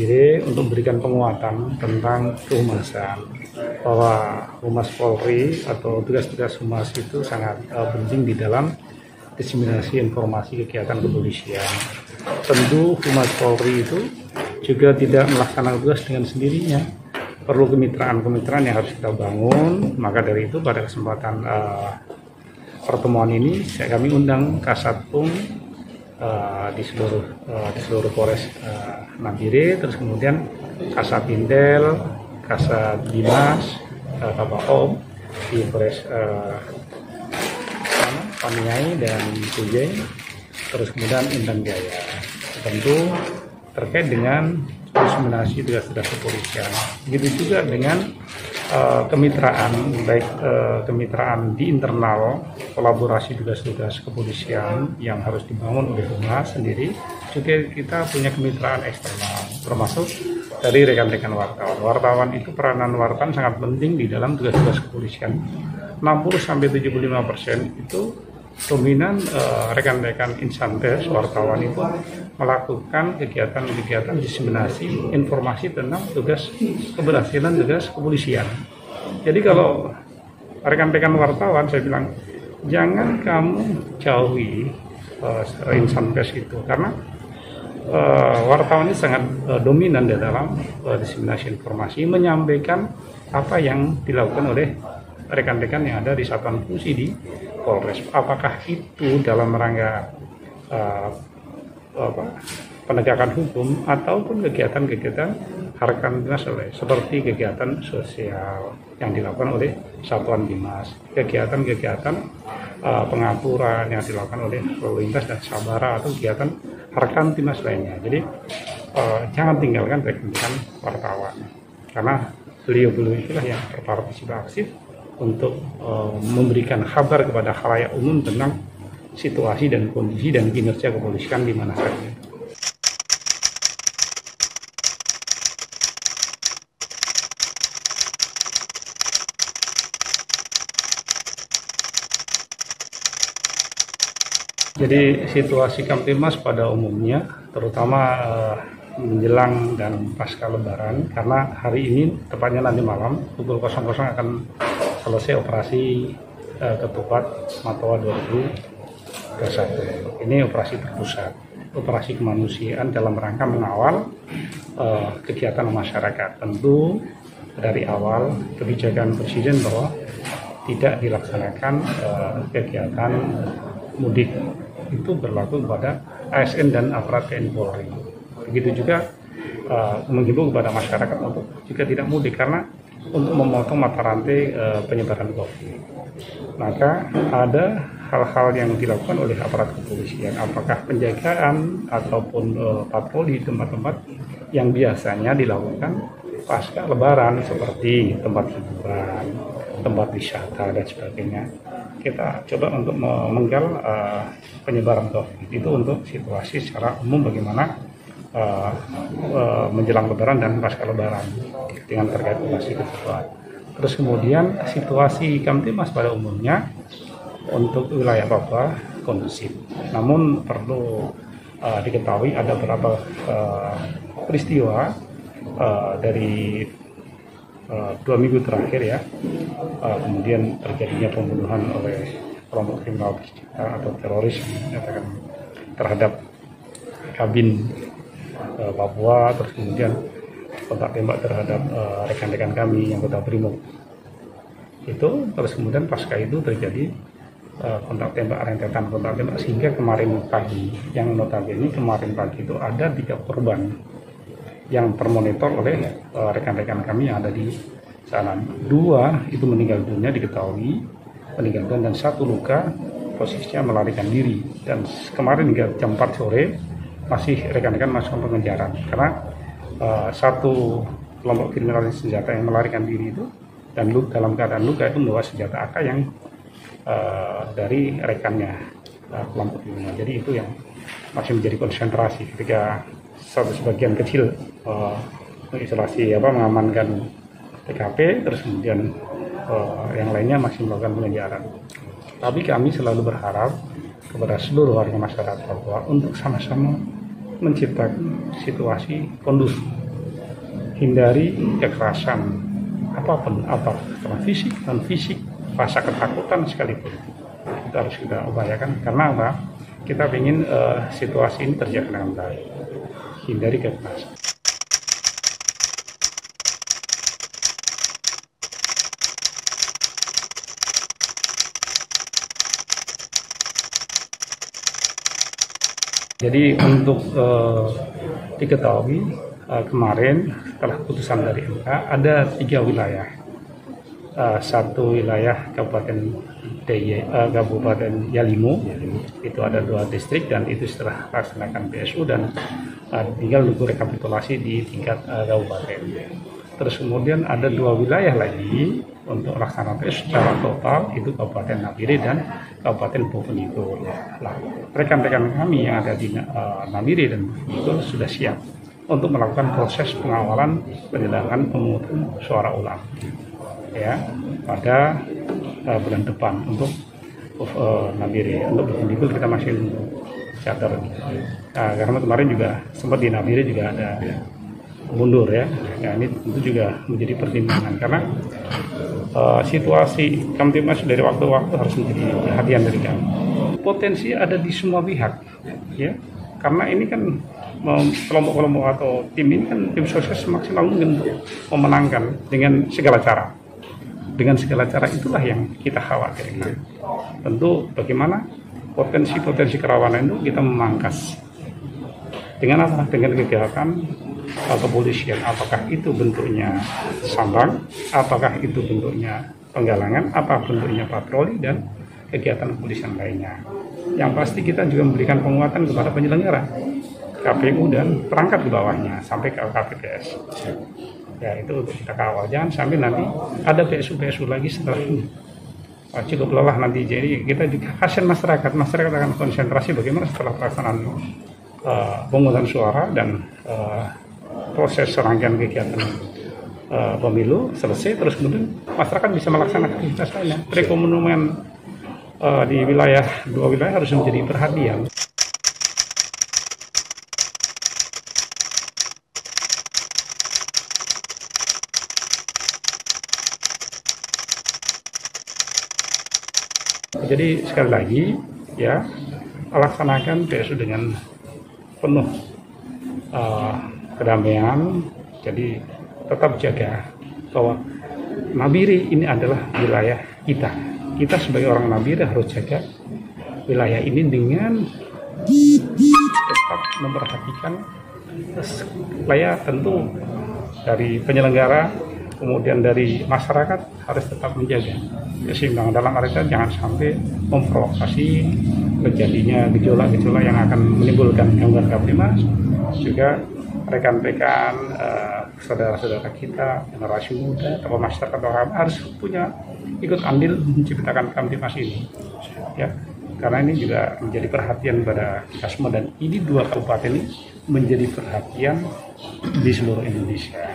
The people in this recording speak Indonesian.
Nabire untuk memberikan penguatan tentang kehumasan, bahwa Humas Polri atau tugas-tugas Humas itu sangat penting di dalam diseminasi informasi kegiatan kepolisian. Tentu Humas Polri itu juga tidak melaksanakan tugas dengan sendirinya, perlu kemitraan-kemitraan yang harus kita bangun. Maka dari itu pada kesempatan pertemuan ini kami undang Kasatpum di seluruh Polres Nabire, terus kemudian Kasabintel, Kasadimas, Kabahom di Polres Paniai dan Kujeng, terus kemudian Intan Jaya. Tentu terkait dengan diseminasi tugas-tugas kepolisian. Begitu juga dengan kemitraan, baik kemitraan di internal, kolaborasi tugas-tugas kepolisian yang harus dibangun oleh Humas sendiri. Juga kita punya kemitraan eksternal, termasuk dari rekan-rekan wartawan. Wartawan itu, peranan wartawan sangat penting di dalam tugas-tugas kepolisian. 60-75% itu dominan rekan-rekan insan pers, wartawan itu melakukan kegiatan-kegiatan diseminasi informasi tentang tugas keberhasilan tugas kepolisian. Jadi kalau rekan-rekan wartawan, saya bilang jangan kamu jauhi insan pers itu, karena wartawan ini sangat dominan di dalam diseminasi informasi, menyampaikan apa yang dilakukan oleh rekan-rekan yang ada di satuan fungsi di Polres. Apakah itu dalam rangka penegakan hukum ataupun kegiatan-kegiatan harakan dinas, seperti kegiatan sosial yang dilakukan oleh satuan dinas, kegiatan-kegiatan pengaturan yang dilakukan oleh lalu lintas dan sabara, atau kegiatan harakan dinas lainnya. Jadi jangan tinggalkan rekan-rekan wartawan, karena beliau-beliau itulah yang berpartisipasi aktif untuk memberikan kabar kepada khalayak umum tentang situasi dan kondisi dan kinerja kepolisian di mana saja. Jadi situasi Kamtibmas pada umumnya, terutama menjelang dan pasca Lebaran, karena hari ini tepatnya nanti malam pukul 00 akan selesai operasi Ketupat Matoa 2021. Ini operasi terpusat, operasi kemanusiaan dalam rangka mengawal kegiatan masyarakat. Tentu dari awal kebijakan Presiden bahwa tidak dilaksanakan kegiatan mudik itu berlaku kepada ASN dan aparat TNI Polri. Begitu juga menghimbau kepada masyarakat untuk juga tidak mudik, karena untuk memotong mata rantai penyebaran COVID. Maka ada hal-hal yang dilakukan oleh aparat kepolisian, apakah penjagaan ataupun patroli di tempat-tempat yang biasanya dilakukan pasca Lebaran, seperti tempat hiburan, tempat wisata dan sebagainya. Kita coba untuk memenggal penyebaran COVID itu untuk situasi secara umum bagaimana menjelang Lebaran dan pasca Lebaran dengan terkait operasi Ketupat. Terus kemudian situasi Kamtibmas pada umumnya untuk wilayah Papua kondusif. Namun perlu diketahui ada beberapa peristiwa dari 2 minggu terakhir ya, kemudian terjadinya pembunuhan oleh kelompok kriminal atau teroris terhadap Kabin Papua, terus kemudian kontak tembak terhadap rekan-rekan kami yang anggota Brimob itu, terus kemudian pasca itu terjadi kontak tembak, rentetan kontak tembak, sehingga kemarin pagi, yang notabene kemarin pagi itu ada 3 korban yang termonitor oleh rekan-rekan kami yang ada di sana. 2 itu meninggal dunia, diketahui meninggal dunia, dan 1 luka, posisinya melarikan diri. Dan kemarin hingga jam 4 sore masih rekan-rekan masuk pengejaran, karena 1 kelompok kriminal senjata yang melarikan diri itu dan dalam keadaan luka itu membawa senjata AK yang dari rekannya kelompok kriminal. Jadi itu yang masih menjadi konsentrasi ketika sebagian kecil mengisolasi mengamankan TKP, terus kemudian yang lainnya masih melakukan pengejaran. Tapi kami selalu berharap kepada seluruh warga masyarakat Papua untuk sama-sama menciptakan situasi kondusif hindari kekerasan apapun, apakah fisik, non fisik, rasa ketakutan sekalipun. Itu harus kita upayakan. Karena apa? Kita ingin situasi ini terjaga dengan baik. Hindari kekerasan. Jadi untuk diketahui kemarin setelah putusan dari MK ada 3 wilayah. Satu wilayah Kabupaten Yalimo, itu ada 2 distrik dan itu setelah laksanakan PSU dan tinggal nunggu rekapitulasi di tingkat kabupaten. Terus kemudian ada 2 wilayah lagi untuk laksanakan PSU secara total, itu Kabupaten Nabire dan Kabupaten Bovendigul. Nah, rekan-rekan kami yang ada di Nabire dan Bovendigul sudah siap untuk melakukan proses pengawalan penyelenggaraan pemungutan suara ulang ya pada bulan depan untuk Nabire. Untuk Bovendigul kita masih catat. Karena kemarin juga sempat di Nabire juga ada mundur ya. Ini tentu juga menjadi pertimbangan karena situasi Kamtibmas dari waktu-waktu harus menjadi perhatian dari kami. Potensi ada di semua pihak ya, karena ini kan kelompok-kelompok atau tim ini kan tim sukses semaksimal mungkin untuk memenangkan dengan segala cara. Dengan segala cara itulah yang kita khawatirkan. Tentu bagaimana potensi-potensi kerawanan itu kita memangkas. Dengan apa? Dengan kegiatan kepolisian, apakah itu bentuknya sambang, apakah itu bentuknya penggalangan, apa bentuknya patroli dan kegiatan kepolisian lainnya. Yang pasti kita juga memberikan penguatan kepada penyelenggara KPU dan perangkat di bawahnya sampai ke KPPS. Ya, itu untuk kita kawal. Jangan sampai nanti ada PSU lagi setelah ini. Cukup lelah nanti. Jadi kita juga kasihan masyarakat akan konsentrasi bagaimana setelah pelaksanaan pemungutan suara dan proses serangkaian kegiatan pemilu selesai, terus kemudian masyarakat bisa melaksanakan aktivitas lainnya. Perekonomian di wilayah 2 wilayah harus menjadi perhatian. Jadi sekali lagi ya, laksanakan PSU dengan penuh kedamaian. Jadi tetap jaga bahwa Nabire ini adalah wilayah kita. Kita sebagai orang Nabire harus jaga wilayah ini dengan tetap memperhatikan supaya tentu dari penyelenggara kemudian dari masyarakat harus tetap menjaga keseimbangan. Dalam artian jangan sampai memprovokasi terjadinya gejolak-gejolak yang akan menimbulkan gangguan Kamtibmas. Juga rekan-rekan saudara-saudara kita generasi muda atau masyarakat orang harus punya ikut andil menciptakan Kamtibmas ini ya, karena ini juga menjadi perhatian pada kita semua dan ini 2 kabupaten ini menjadi perhatian di seluruh Indonesia.